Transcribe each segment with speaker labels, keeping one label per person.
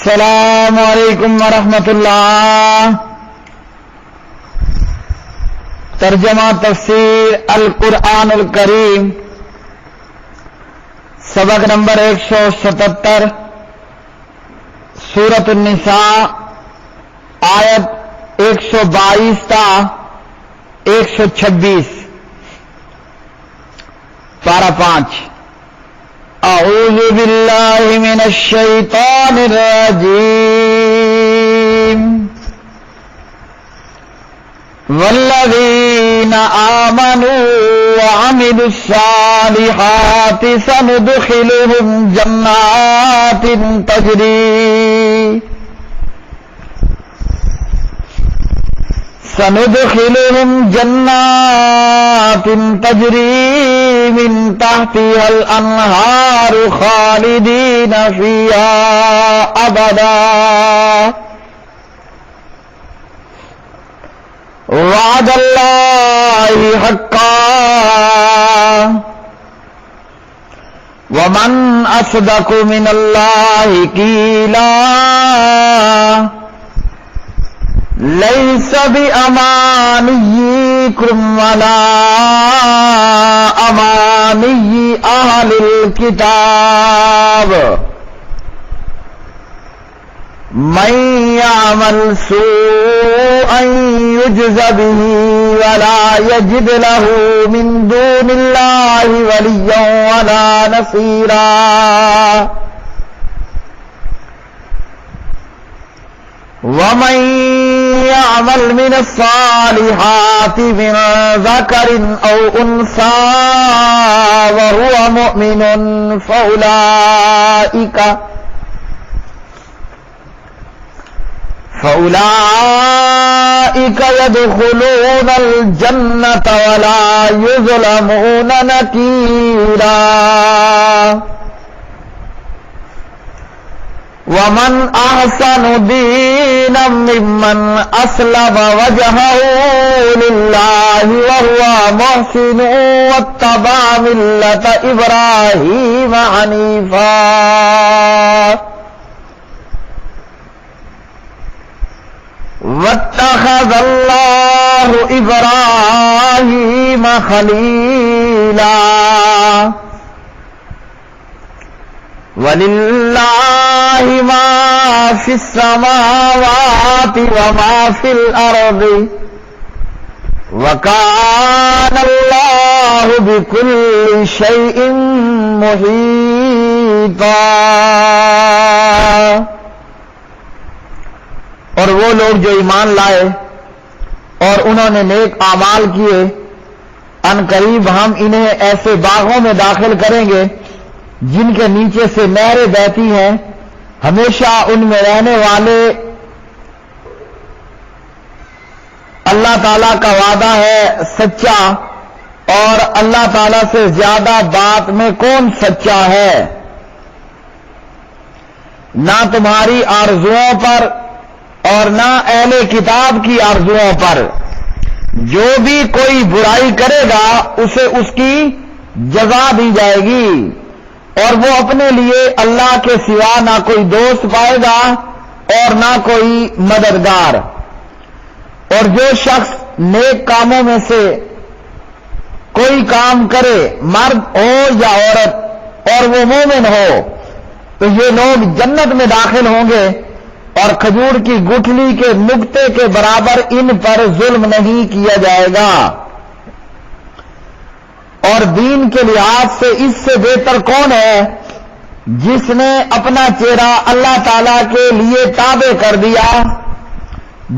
Speaker 1: السلام علیکم ورحمۃ اللہ۔ ترجمہ تفسیر القرآن الکریم، سبق نمبر 177، سورۃ النساء، آیت 122 تا 126، پارہ 5۔ اعوذ باللہ من الشیطان الرجیم، والذین آمنوا وعملوا الصالحات سندخلهم جنات تجری من تحتها الانہار خالدین فیہا ابدا، وعد اللہ حقا، ومن اصدق من اللہ قیلا، لیس بأمانیکم ولا امانی اہل الکتاب، من یعمل سوءا یجز به ولا یجد له من دون اللہ ولیا ولا نصیرا، ومن يعمل من الصالحات من ذكر أو أنثى وهو مؤمن فأولئك يدخلون الجنة ولا يظلمون نقيرا، ومن احسن دینا ممن اسلم وجهه لله وهو محسن واتبع ملة ابراہیم حنیفا، واتخذ اللہ ابراہیم خلیلا، وَلِلَّهِ مَا فِي السَّمَاوَاتِ وَمَا فِي الْأَرْضِ، وَكَانَ اللَّهُ بِكُلِّ شَيْءٍ مُحِيطًا۔ اور وہ لوگ جو ایمان لائے اور انہوں نے نیک اعمال کیے، ان قریب ہم انہیں ایسے باغوں میں داخل کریں گے جن کے نیچے سے نہریں بہتی ہیں، ہمیشہ ان میں رہنے والے۔ اللہ تعالیٰ کا وعدہ ہے سچا، اور اللہ تعالیٰ سے زیادہ بات میں کون سچا ہے؟ نہ تمہاری آرزوؤں پر اور نہ اہل کتاب کی آرزوؤں پر، جو بھی کوئی برائی کرے گا اسے اس کی جزا دی جائے گی، اور وہ اپنے لیے اللہ کے سوا نہ کوئی دوست پائے گا اور نہ کوئی مددگار۔ اور جو شخص نیک کاموں میں سے کوئی کام کرے، مرد ہو یا عورت، اور وہ مومن ہو، تو یہ لوگ جنت میں داخل ہوں گے، اور کھجور کی گٹھلی کے نقطے کے برابر ان پر ظلم نہیں کیا جائے گا۔ اور دین کے لحاظ سے اس سے بہتر کون ہے جس نے اپنا چہرہ اللہ تعالی کے لیے تابع کر دیا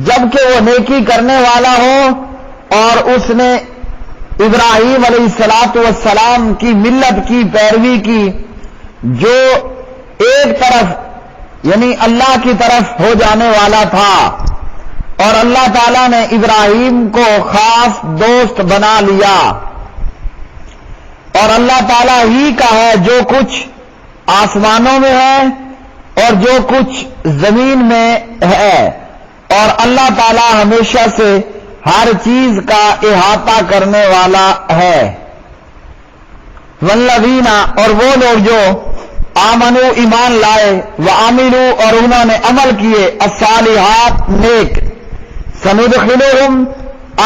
Speaker 1: جبکہ وہ نیکی کرنے والا ہو، اور اس نے ابراہیم علیہ السلام کی ملت کی پیروی کی، جو ایک طرف یعنی اللہ کی طرف ہو جانے والا تھا، اور اللہ تعالی نے ابراہیم کو خاص دوست بنا لیا۔ اور اللہ تعالیٰ ہی کا ہے جو کچھ آسمانوں میں ہے اور جو کچھ زمین میں ہے، اور اللہ تعالیٰ ہمیشہ سے ہر چیز کا احاطہ کرنے والا ہے۔ والذین، اور وہ لوگ جو آمنو ایمان لائے، وعملو اور انہوں نے عمل کیے، الصالحات نیک، سندخلہم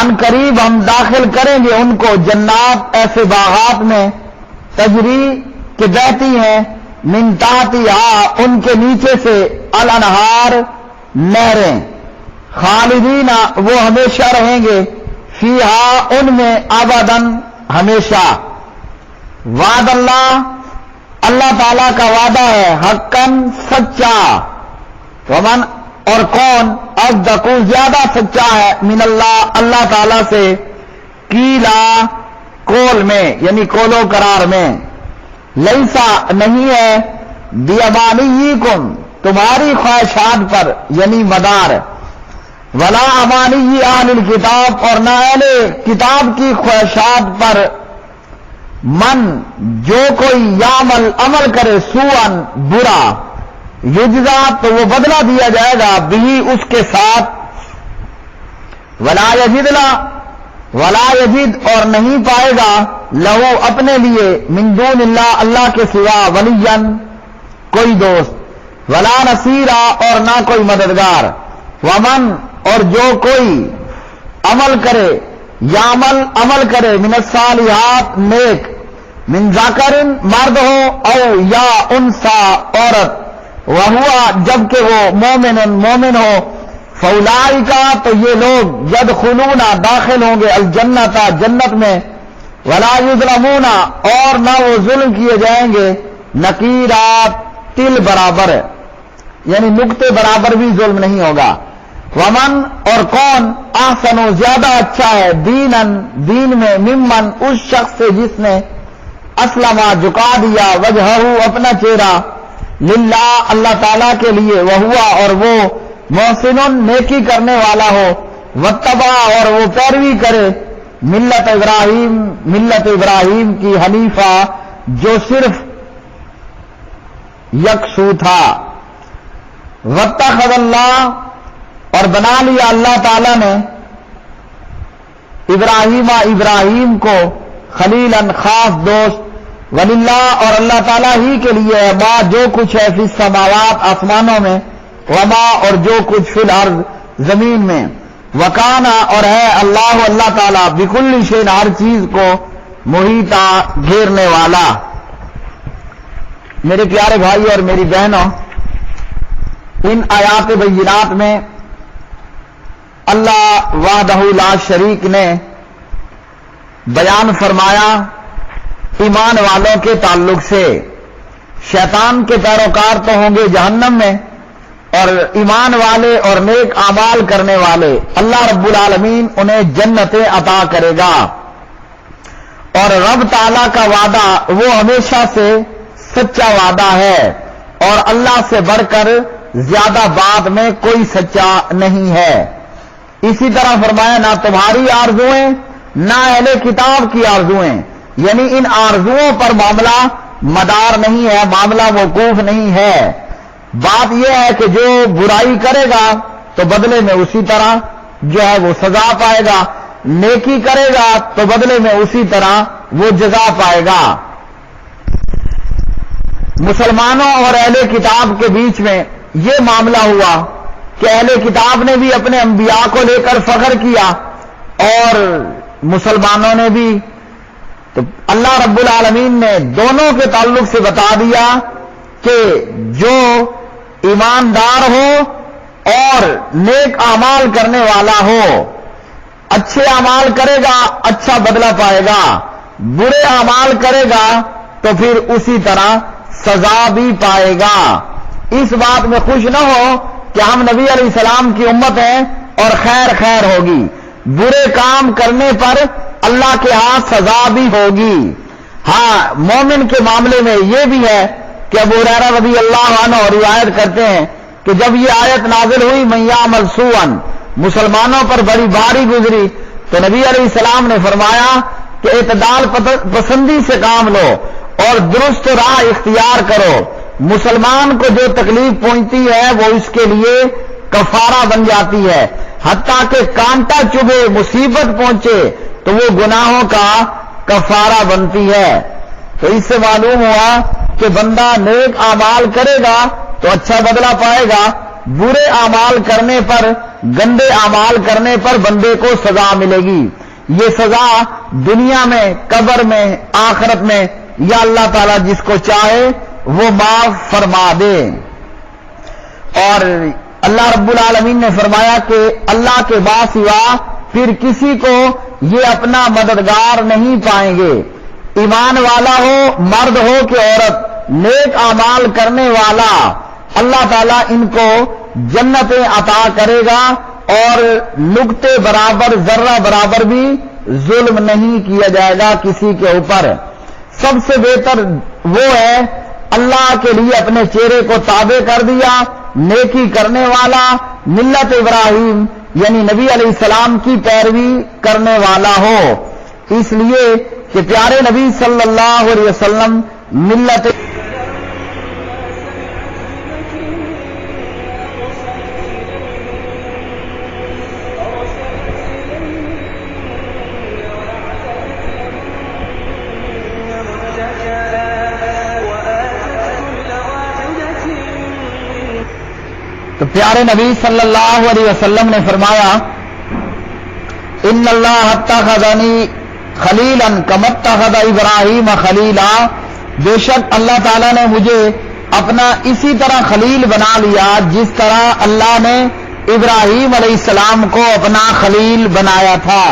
Speaker 1: ان قریب ہم داخل کریں گے ان کو جنات ایسے باغات میں، تجری کہ بہتی ہیں، من تحتہا ان کے نیچے سے، الانہار نہریں، خالدین وہ ہمیشہ رہیں گے، فیہا ان میں، ابداً ہمیشہ۔ وعد اللہ تعالیٰ کا وعدہ ہے، حقاً سچا، ومن اور کون، اصدق زیادہ سچا ہے، من اللہ تعالیٰ سے، قیلا قول میں یعنی قول و قرار میں، لیسا نہیں ہے، بیامانیکم تمہاری خواہشات پر یعنی مدار، ولا امانی اہل الکتاب اور نہ اہل کتاب کی خواہشات پر، من جو کوئی یعمل عمل کرے، سوءن برا، یجزا تو وہ بدلہ دیا جائے گا، بھی اس کے ساتھ، ولا یجد اور نہیں پائے گا، لہو اپنے لیے، من دون اللہ کے سوا، ولیا کوئی دوست، ولا نصیرا اور نہ کوئی مددگار، ومن اور جو کوئی عمل کرے، یعمل عمل کرے، من الصالحات نیک، من ذکر مرد ہو، او یا انسا عورت، وہوا جبکہ وہ مومن ہو، فاولئک تو یہ لوگ، یدخلون داخل ہوں گے، الجنت جنت میں، ولا یظلمون اور نہ وہ ظلم کیے جائیں گے، نقیرا تل برابر یعنی نقطے برابر بھی ظلم نہیں ہوگا، ومن اور کون، احسن زیادہ اچھا ہے، دین میں، ممن اس شخص سے جس نے، اسلم جھکا دیا، وجہہ اپنا چہرہ، للہ اللہ تعالیٰ کے لیے، وہوا اور وہ، محسن نیکی کرنے والا ہو، واتبع اور وہ پیروی کرے، ملت ابراہیم کی، حنیفہ جو صرف یکسو تھا، واتخذ اللہ اور بنا لیا اللہ تعالیٰ نے، ابراہیم کو، خلیلاً خاص دوست، وللہ اور اللہ تعالیٰ ہی کے لیے ہے، ما جو کچھ ہے، فی السماوات آسمانوں میں، وما اور جو کچھ فی الارض زمین میں، وکانا اور ہے اللہ تعالیٰ، بکل شیء ہر چیز کو، محیطا گھیرنے والا۔ میرے پیارے بھائی اور میری بہنوں، ان آیات بینات میں اللہ وحدہ لا شریک نے بیان فرمایا ایمان والوں کے تعلق سے، شیطان کے پیروکار تو ہوں گے جہنم میں، اور ایمان والے اور نیک اعمال کرنے والے اللہ رب العالمین انہیں جنتیں عطا کرے گا، اور رب تعالیٰ کا وعدہ وہ ہمیشہ سے سچا وعدہ ہے، اور اللہ سے بڑھ کر زیادہ بات میں کوئی سچا نہیں ہے۔ اسی طرح فرمایا، نہ تمہاری آرزوئیں نہ اہل کتاب کی آرزوئیں، یعنی ان آرزوؤں پر معاملہ مدار نہیں ہے، معاملہ موقوف نہیں ہے۔ بات یہ ہے کہ جو برائی کرے گا تو بدلے میں اسی طرح جو ہے وہ سزا پائے گا، نیکی کرے گا تو بدلے میں اسی طرح وہ جزا پائے گا۔ مسلمانوں اور اہل کتاب کے بیچ میں یہ معاملہ ہوا کہ اہل کتاب نے بھی اپنے انبیاء کو لے کر فخر کیا، اور مسلمانوں نے بھی، تو اللہ رب العالمین نے دونوں کے تعلق سے بتا دیا کہ جو ایماندار ہو اور نیک اعمال کرنے والا ہو، اچھے اعمال کرے گا اچھا بدلہ پائے گا، برے اعمال کرے گا تو پھر اسی طرح سزا بھی پائے گا۔ اس بات میں خوش نہ ہو کہ ہم نبی علیہ السلام کی امت ہیں اور خیر ہوگی، برے کام کرنے پر اللہ کے ہاں سزا بھی ہوگی۔ ہاں، مومن کے معاملے میں یہ بھی ہے کہ ابو ہریرہ رضی اللہ عنہ روایت کرتے ہیں کہ جب یہ آیت نازل ہوئی، من یعمل سوءا، مسلمانوں پر بڑی بھاری گزری، تو نبی علیہ السلام نے فرمایا کہ اعتدال پسندی سے کام لو اور درست راہ اختیار کرو، مسلمان کو جو تکلیف پہنچتی ہے وہ اس کے لیے کفارہ بن جاتی ہے، حتیٰ کہ کانٹا چبھے، مصیبت پہنچے تو وہ گناہوں کا کفارہ بنتی ہے۔ تو اس سے معلوم ہوا کہ بندہ نیک اعمال کرے گا تو اچھا بدلہ پائے گا، برے اعمال کرنے پر، گندے اعمال کرنے پر بندے کو سزا ملے گی۔ یہ سزا دنیا میں، قبر میں، آخرت میں، یا اللہ تعالیٰ جس کو چاہے وہ معاف فرما دے۔ اور اللہ رب العالمین نے فرمایا کہ اللہ کے سوا پھر کسی کو یہ اپنا مددگار نہیں پائیں گے۔ ایمان والا ہو، مرد ہو کہ عورت، نیک اعمال کرنے والا، اللہ تعالیٰ ان کو جنتیں عطا کرے گا اور نقطے برابر، ذرہ برابر بھی ظلم نہیں کیا جائے گا کسی کے اوپر۔ سب سے بہتر وہ ہے اللہ کے لیے اپنے چہرے کو تابع کر دیا، نیکی کرنے والا، ملت ابراہیم یعنی نبی علیہ السلام کی پیروی کرنے والا ہو۔ اس لیے کہ پیارے نبی صلی اللہ علیہ وسلم ملت تو پیارے نبی صلی اللہ علیہ وسلم نے فرمایا ان اللہ اتخذنی خلیلا کما اتخذ ابراہیم خلیلا، بے شک اللہ تعالیٰ نے مجھے اپنا اسی طرح خلیل بنا لیا جس طرح اللہ نے ابراہیم علیہ السلام کو اپنا خلیل بنایا تھا۔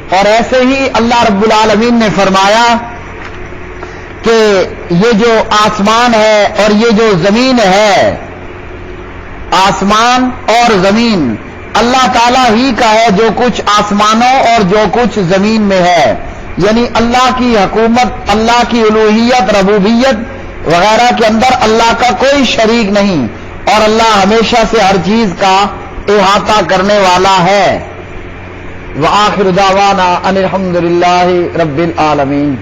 Speaker 1: اور ایسے ہی اللہ رب العالمین نے فرمایا کہ یہ جو آسمان ہے اور یہ جو زمین ہے، آسمان اور زمین اللہ تعالیٰ ہی کا ہے، جو کچھ آسمانوں اور جو کچھ زمین میں ہے، یعنی اللہ کی حکومت، اللہ کی الوہیت، ربوبیت وغیرہ کے اندر اللہ کا کوئی شریک نہیں، اور اللہ ہمیشہ سے ہر چیز کا احاطہ کرنے والا ہے۔ وآخر دعوانا ان الحمد للہ رب العالمین۔